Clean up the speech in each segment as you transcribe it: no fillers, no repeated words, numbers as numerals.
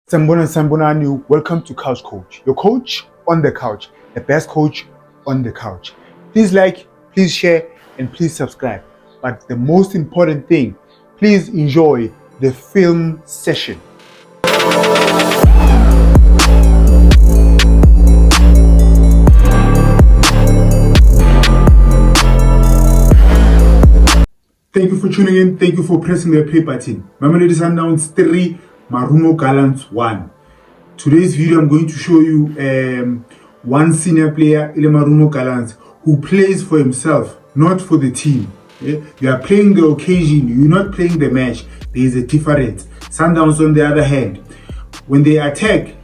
Sambonani, welcome to Couch Coach, your coach on the couch, the best coach on the couch. Please like, please share, and please subscribe. But the most important thing, please enjoy the film session. Thank you for tuning in. Thank you for pressing the play button. Mamelodi Sundowns 3, Marumo Gallants 1. Today's video, I'm going to show you one senior player, Marumo Gallants, who plays for himself, not for the team. Yeah? You are playing the occasion, you're not playing the match. There is a difference. Sundowns, on the other hand, when they attack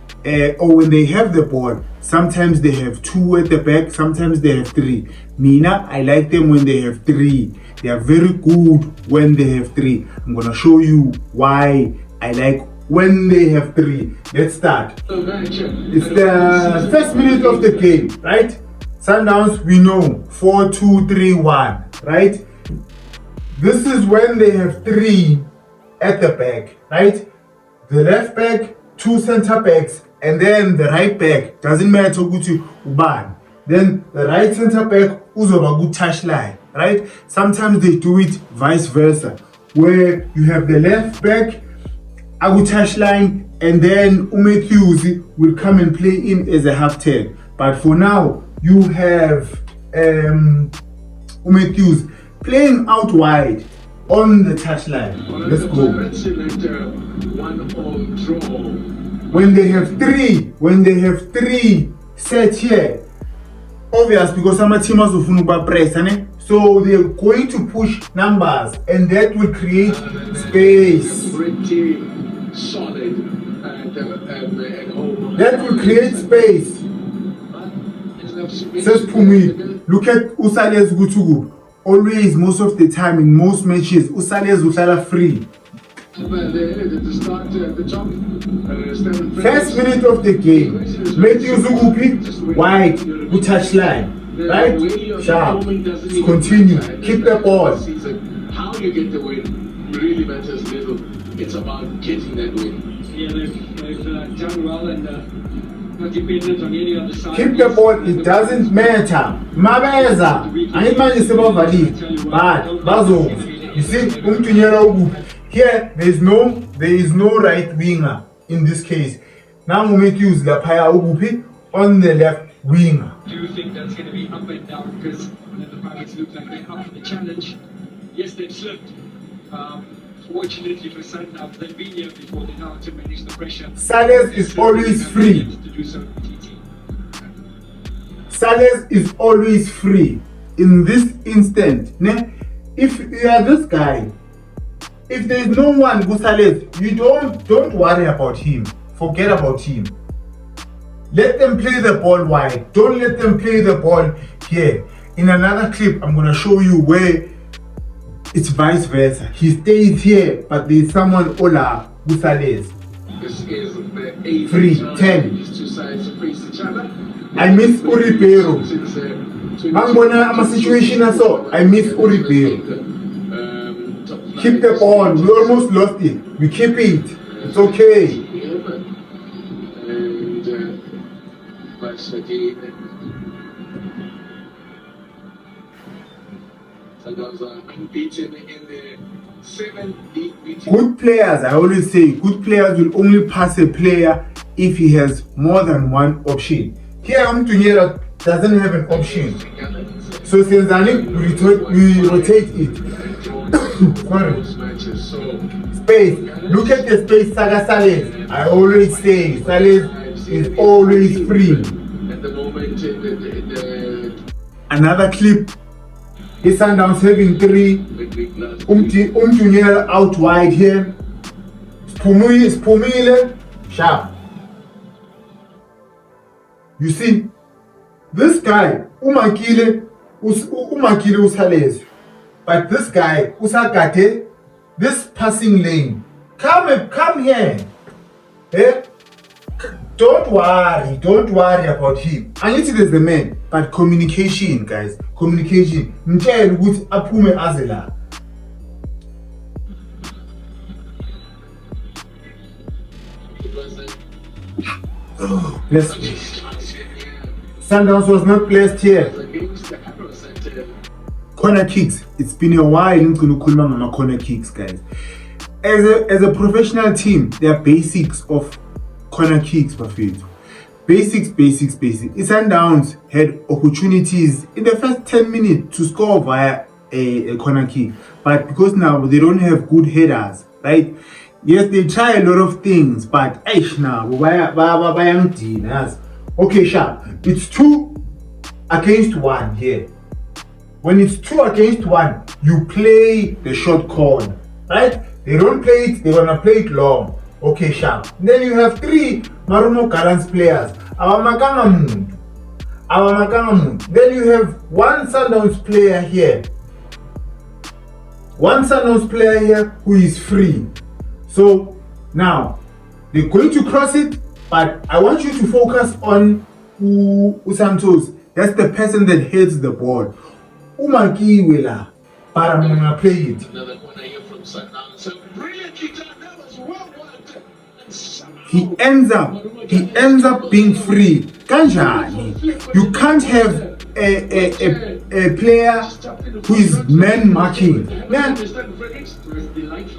or when they have the ball, sometimes they have 2 at the back, sometimes they have 3. Mina, I like them when they have 3. They are very good when they have 3. I'm gonna show you why I like when they have 3. Let's start. It's the first minute of the game, right? Sundowns, we know 4-2-3-1, right? This is when they have 3 at the back, right? The left back, 2 center backs, and then the right back. Doesn't matter ukuthi ubani. Then the right center back uzoba ku touchline, right? Sometimes they do it vice versa, where you have the left back Agu touchline, and then Matthews will come and play in as a half 10. But for now, you have Matthews playing out wide on the touchline. Let's go. When they have 3 set here, obvious because some teams will press, so they're going to push numbers, and that will create space. That will create space. Says Pumi, look at Usales Gutugu. Always, most of the time, in most matches, Usales Usala free. First minute of the game, Matthew Zugupi, wide, who touchline. Right? Sharp. Continue. Keep the ball. How you get the win really matters little. It's about getting that win. Yeah, they've done well and not dependent on any other side. Keep the ball. It doesn't matter. Mabeza. I man is about valid. But Bazo. You see, here there is no right winger in this case. Now we make use Lapaya Ugupi on the left winger. Do you think that's going to be up and down? Because the Pirates look like they're up for the challenge. Yes, they've slipped. Fortunately for Sundowns, they've been here before. They know how to manage the pressure. Sales is always free. Sales is always free. In this instant, if you are this guy, if there is no one who Sales, you don't worry about him. Forget about him. Let them play the ball wide. Don't let them play the ball here. In another clip, I'm going to show you where it's vice versa. He stays here, but there's someone Ola Busales. Free 10. These two sides face each other. I miss Uribero. I'm a situation I saw. I miss Uribero. Keep the ball. We almost lost it. We keep it. It's okay. Good players, I always say, good players will only pass a player if he has more than one option. Here, Mtunyera doesn't have an option. So since we rotate it. Sorry. Space. Look at the space, Saga Sales. I always say, Sales is always free. Another clip is Sundowns having 3. Umtunyela out wide here. Spumile, sharp. You see, this guy, Umakile Usales. But this guy, Usagate, this passing lane, come here. Eh? Don't worry about him. I need to there's the man, but communication, guys, communication. Mtshela ukuthi aphume azela. Oh, bless me. Sundowns was not blessed here. Corner kicks. It's been a while since we talk corner kicks, guys. As a professional team, there are basics of corner kicks, perfect. Basics. Sundowns had opportunities in the first 10 minutes to score via a corner kick, but because now they don't have good headers, right? Yes, they try a lot of things, but now okay, sharp. It's 2 against 1 here. When it's 2 against 1, you play the short corner, right? They don't play it, they're gonna play it long. Okay, sharp. Then you have 3 Marumo Gallants players. Then you have 1 Sundowns player here. 1 Sundowns player here who is free. So now they're going to cross it, but I want you to focus on Santos. That's the person that heads the ball. Umakiwela, but I'm gonna play it. Another corner here from Sundowns. So brilliantly done. That was well worked. He ends up being free. Kanjani. You can't have a player who is man marking. Man,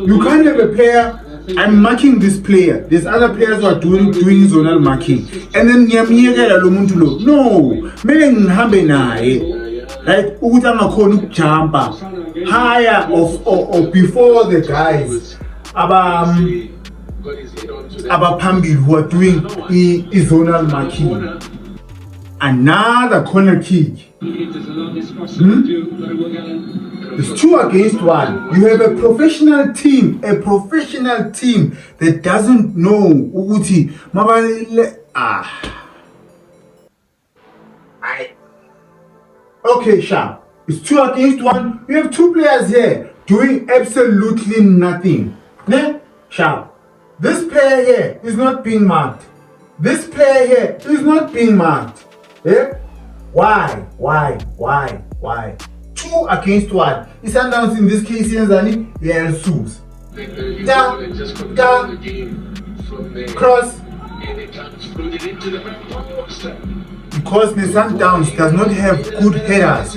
you can't have a player. I'm marking this player. There's other players who are doing zonal marking. And then no, right? Jumper higher or before the guys. Abapambil who are doing zonal marking. Another corner kick. It's 2 against 1. You have a professional team that doesn't know Uguti. Okay, sharp. It's 2 against 1. You have 2 players here doing absolutely nothing. Ne? Sharp. This player here is not being marked. This player here is not being marked. Yeah? Why? 2 against 1. It's Sundowns in this case, yeah, suits. Cross. Because the Sundowns does not have good headers.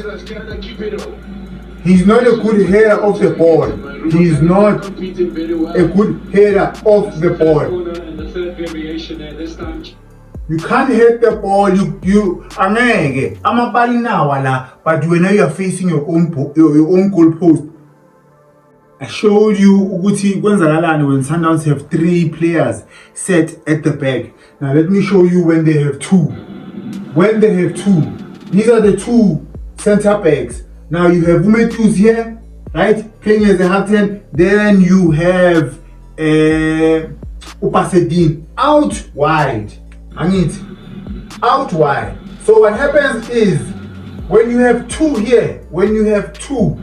He's not a good header of the ball. He is not a good header of the ball. You can't hit the ball. But when you are facing your own goal post. I showed you when Sundowns have 3 players set at the back. Now let me show you when they have 2. When they have 2, these are the 2 center backs. Now you have Matthews here, right, playing as a half 10. Then you have Upasedin out wide. Out wide. So what happens is when you have 2 here, when you have 2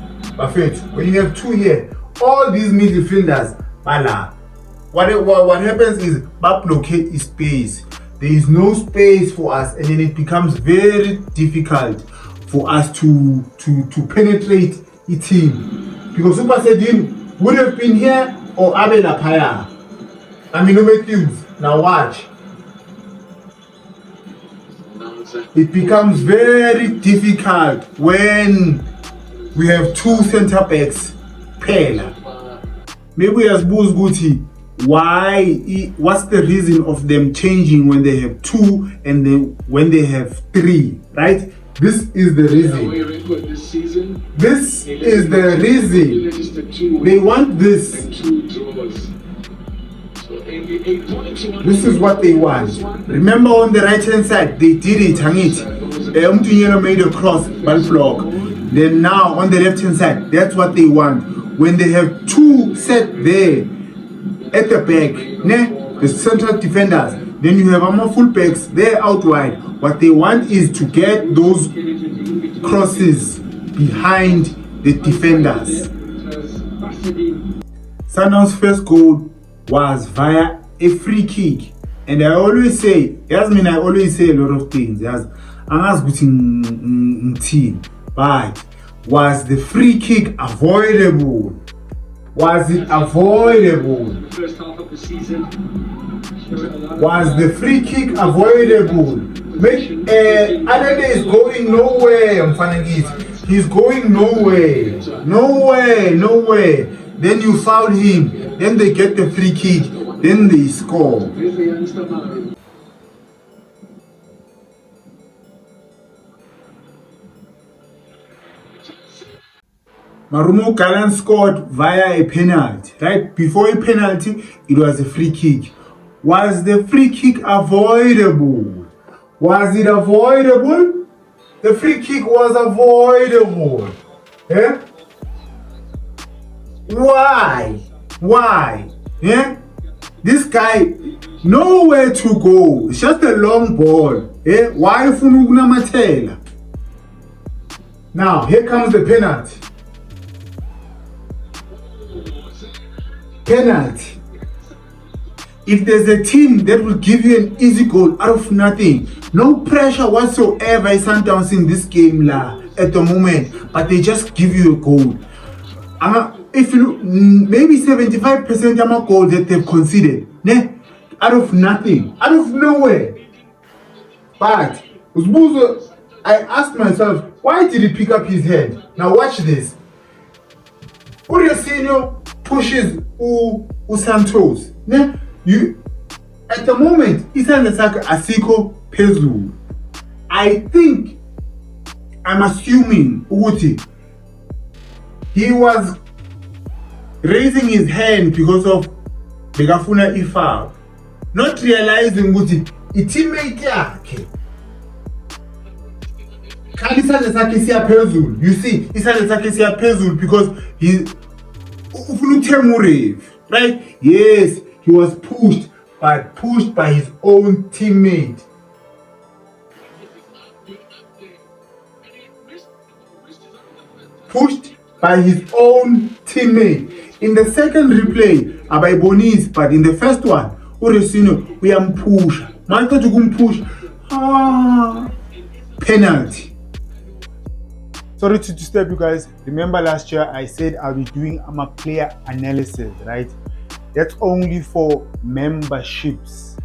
here, all these midfielders, what happens is blockade space. There is no space for us, and then it becomes very difficult for us to penetrate the team. Because Upasedin would have been here or Abela Paya. Matthews. Now watch. It becomes very difficult when we have 2 center backs. Maybe as Booz Guti, what's the reason of them changing when they have 2 and then when they have 3, right? This is the reason. This is the reason. They want this. This is what they want. Remember on the right hand side, they did it, Umtunyelo made a cross, ball block. Then now on the left hand side, that's what they want. When they have 2 set there at the back, the central defenders, then you have more full backs there out wide. What they want is to get those crosses behind the defenders. Sundowns' first goal was via a free kick, and I always say, I always say a lot of things. But was the free kick avoidable? Was it avoidable? First half of the season, Was the free kick avoidable? Adede is going nowhere, Mfanangisi. He's going nowhere. Nowhere. Then you foul him. Then they get the free kick. Then they score. Marumo Galan scored via a penalty, right? Before a penalty, it was a free kick. Was the free kick avoidable? Was it avoidable? The free kick was avoidable. Yeah? Why? Yeah? This guy, nowhere to go. It's just a long ball. Yeah? Why Funugunamatela? Now, here comes the penalty. Penalty. If there's a team that will give you an easy goal out of nothing, no pressure whatsoever is Sundowns in this game at the moment, but they just give you a goal. If you look, maybe 75% of my goals that they've conceded, out of nothing, out of nowhere. But I asked myself, why did he pick up his head? Now watch this. Uriosino pushes Santos. At the moment, isandla sakhe asikho phezulu. I'm assuming ukuthi he was raising his hand because of bekafuna ifoul, not realizing ukuthi i-teammate yakhe kanti isandla sakhe siya phezulu. You see, isandla sakhe siya phezulu because he ufuna ukuthema uRev, right? Yes, he was pushed by his own teammate. Pushed by his own teammate. In the second replay, abayibonisi, but in the first one, uResino uyampusha. Manje ukumpush. Penalty. Sorry to disturb you guys. Remember last year I said I'll be doing a player analysis, right? That's only for memberships,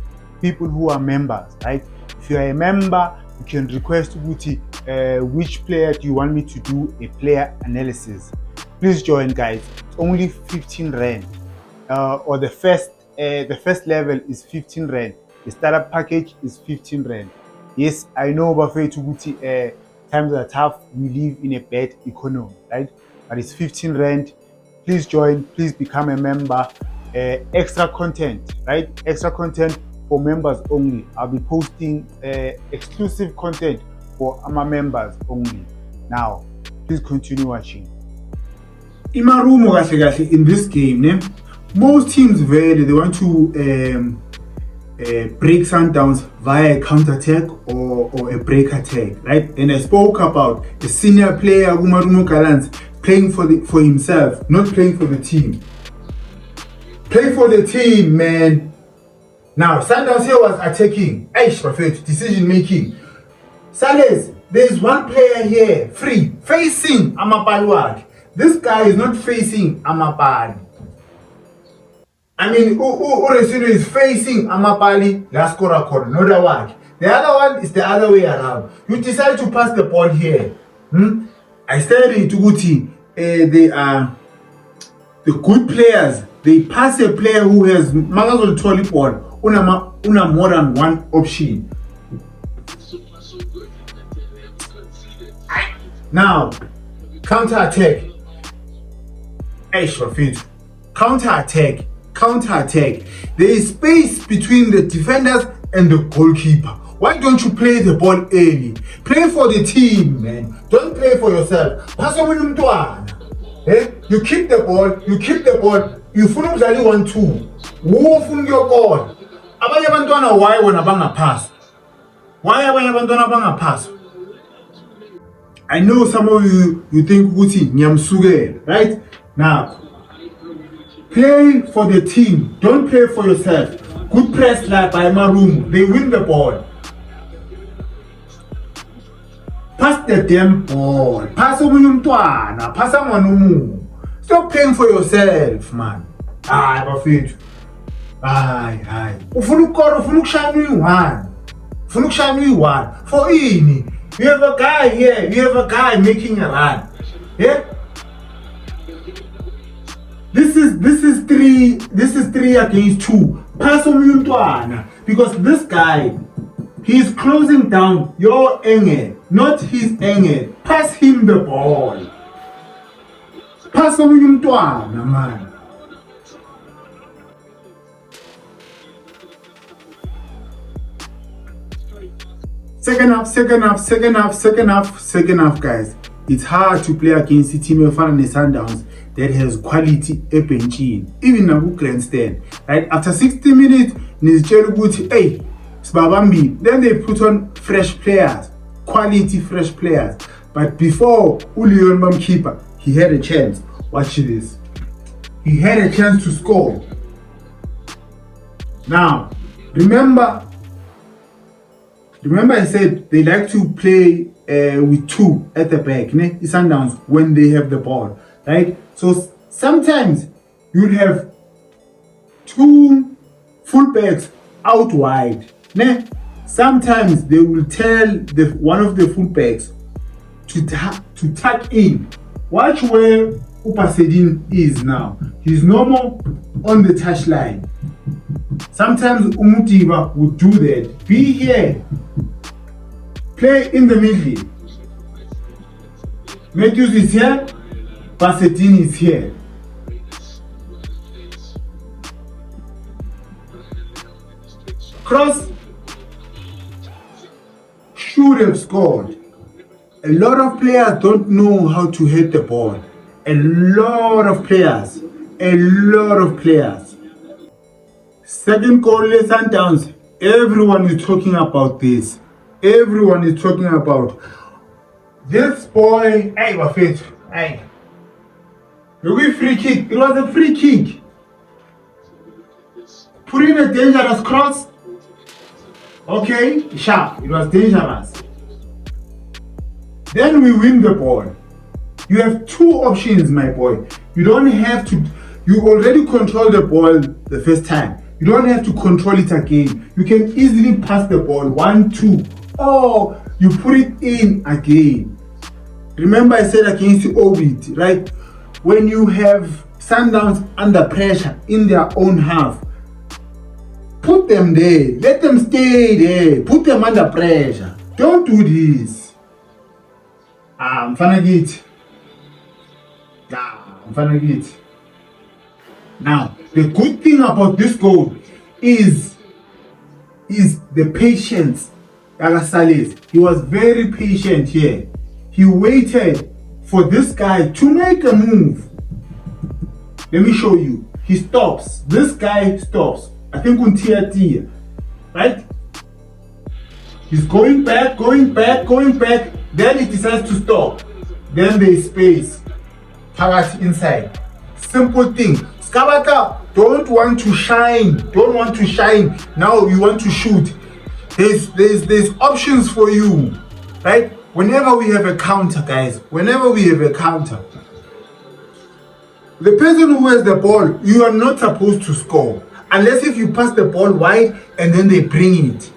people who are members, right? If you are a member, you can request which player do you want me to do a player analysis. Please join, guys. It's only 15 rand, or the first level is 15 rand. The starter package is 15 rand. Yes, I know, Bafetu times are tough. We live in a bad economy, right? But it's 15 rand. Please join. Please become a member. Extra content, right? Extra content for members only. I'll be posting exclusive content for our members only. Now, please continue watching. Imarumo kahle in this game, most teams they want to break Sundowns via a counter-attack or a break attack, right? And I spoke about a senior player, Marumo Galans, playing for himself, not playing for the team. Play for the team, man. Now, Sundowns here was attacking. Decision making. Sales, there's one player here, free, facing Amapali. This guy is not facing Amapali. I mean, Uresino is facing Amapali, Laskora corner, not the one. The other one is the other way around. You decide to pass the ball here. I said in Tuguti, they are the good players. They pass a player who has Magazol Tolly ball, una more than one option. Now, counter-attack. Counter-attack. There is space between the defenders and the goalkeeper. Why don't you play the ball early? Play for the team, man. Don't play for yourself. Pass over You keep the ball. You funa ukudlala i-1-2. Ufuna ukuyokona. Abanye abantwana why wena bangapass? Why abanye abantwana bangapass? I know some of you think ukuthi ngiyamsukela, right? Now, play for the team. Don't play for yourself. Good press like by Marumo. They win the ball. Pass the damn ball. Pass omunye umntwana. Pass someone umuntu. Stop playing for yourself, man. Bafethu. hayi ufuna ukukora, ufuna ukushaya uyi-1, ufuna ukushaya uyi-1 for ini. You have a guy here, you have a guy making a run, yeah. This is 3 against 2. Pass umntwana, because this guy, he's closing down your angle, not his angle. Pass him the ball. Pass umntwana, man. Second half, guys. It's hard to play against a team of Sundowns that has quality benching. Even Nabu Grandstand. Right? After 60 minutes, Nizjelu Guti, hey, Sbabambi. Then they put on fresh players, quality fresh players. But before Ulion Bam keeper, he had a chance. Watch this. He had a chance to score. Now, remember I said they like to play with 2 at the back, Sundowns, when they have the ball, right? So sometimes you'll have 2 fullbacks out wide. Sometimes they will tell one of the fullbacks to tuck in. Watch where Upasedin is now. He's normal on the touchline. Sometimes Umutiba would do that. Be here. Play in the middle. Matthews is here. Pasedin is here. Cross should have scored. A lot of players don't know how to hit the ball. A lot of players. Second goal, Sundowns. Everyone is talking about this. Everyone is talking about this boy. Hey, Wafet. Hey. Look at free kick. It was a free kick. Put in a dangerous cross. Okay, sharp. It was dangerous. Then we win the ball. You have 2 options, my boy. You don't have to. You already control the ball the first time. You don't have to control it again. You can easily pass the ball 1, 2. Or you put it in again. Remember I said against the Orbit, right? When you have Sundowns under pressure in their own half, put them there. Let them stay there. Put them under pressure. Don't do this. I'm finna get. Now, the good thing about this goal is the patience. Salis, he was very patient here. He waited for this guy to make a move. Let me show you. He stops. This guy stops. I think on Tia, right? He's going back. Then he decides to stop. Then there is space. Tagas inside. Simple thing. Skabaka don't want to shine. Now you want to shoot. There's options for you, right? Whenever we have a counter, guys, the person who has the ball, you are not supposed to score unless if you pass the ball wide and then they bring it.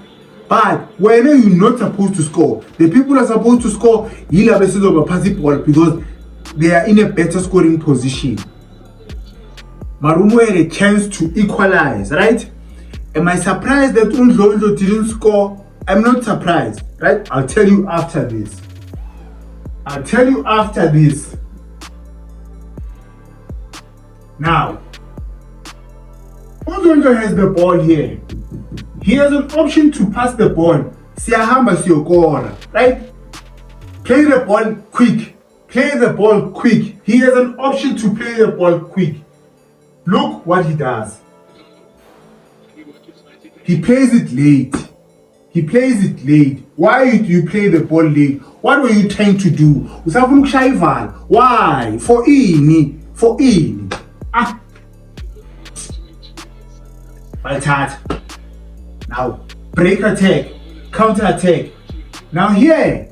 But whenever you're not supposed to score, the people are supposed to score. You'll have a pass the ball because they are in a better scoring position. Marumo had a chance to equalize, right? Am I surprised that Undlondo didn't score? I'm not surprised, right? I'll tell you after this. Now, Undlondo has the ball here. He has an option to pass the ball. Siyahamba siyokora, right? Play the ball quick. He has an option to play the ball quick. Look what he does. He plays it late. Why do you play the ball late? What were you trying to do? Why? For ini. Now, break attack, counter attack. Now here,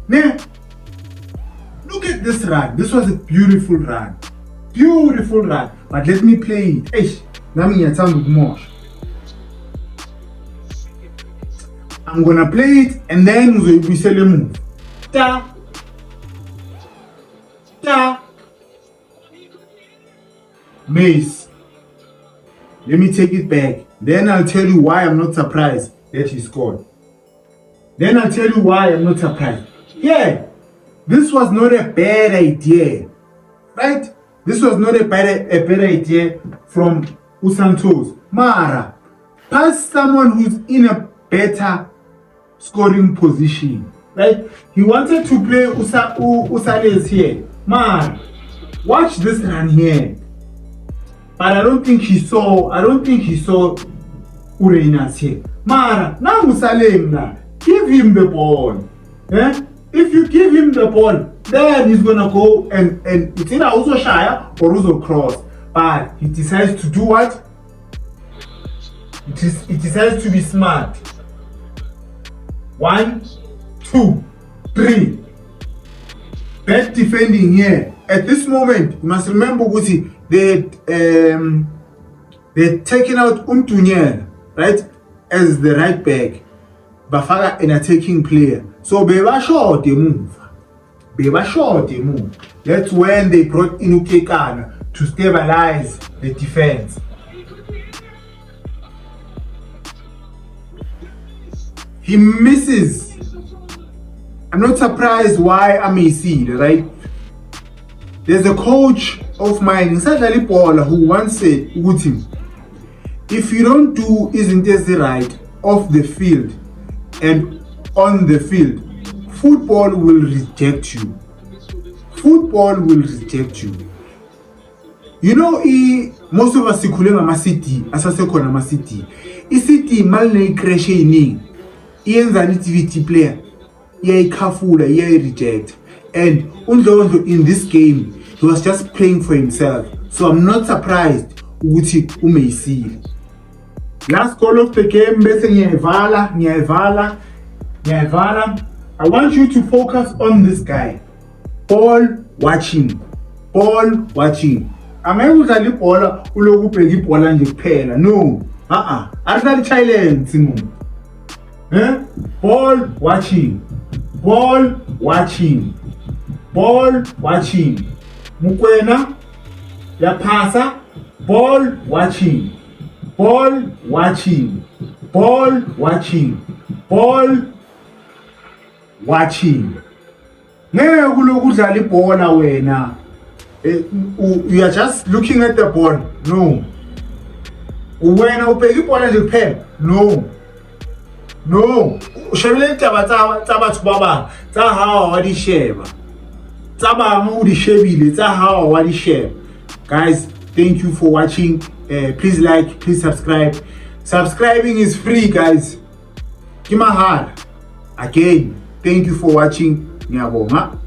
look at this run. This was a beautiful run. But let me play it. Nami ngiyathanda ukumosh. I'm gonna play it and then uzoyibuyisela emuva. Ta. Ta. Mace. Let me take it back. Then I'll tell you why I'm not surprised that he scored. Then I'll tell you why I'm not surprised. Yeah, this was not a bad idea, right? This was not a bad idea from Usantos. Mara, pass someone who's in a better scoring position, right? He wanted to play Usales here. Mara, watch this run here. But I don't think he saw Ureinas here. Mara, now Usalem, give him the ball. Eh? If you give him the ball, then he's gonna go and it's either also shy or also cross. But he decides to do what? It decides to be smart. 1, 2, 3. Bad defending here. At this moment, you must remember, Guti, they're taking out Umtunyel, right, as the right back. Bafaka an attacking player. So Beba short the move. That's when they brought Inukekana to stabilize the defense. He misses. I'm not surprised why I may see, right? There's a coach of mine inside Lalipola who once said, if you don't do isn't this right off the field and on the field, football will reject you. You know, most of us sikhule City, asasekhona City. City malne crash ining. Iyenza activity player. Iyayikhafula, reject. And Undlondo in this game, he was just playing for himself. So I'm not surprised ukuthi umeyisile. Last goal of the game, bese ngiyayivala. I want you to focus on this guy. Ball watching. Angeke udlale ibhola uloku ubheka ibhola nje kuphela. No. Akudlali challenge simuntu. Ball watching. Mukwena yapasa. Ball watching. Ngeke uloku udlala ibhola wena. You are just looking at the ball. No. Wena ubheka ibhola nje kuphela. No. Ushebele intaba tsa batho ba bang tsa hawa wa di sheba. Tsa bang o di shebile tsa hawa wa di sheba. Guys, thank you for watching. Please like, please subscribe. Subscribing is free, guys. Kimahara. Again, thank you for watching. Ngiyabonga.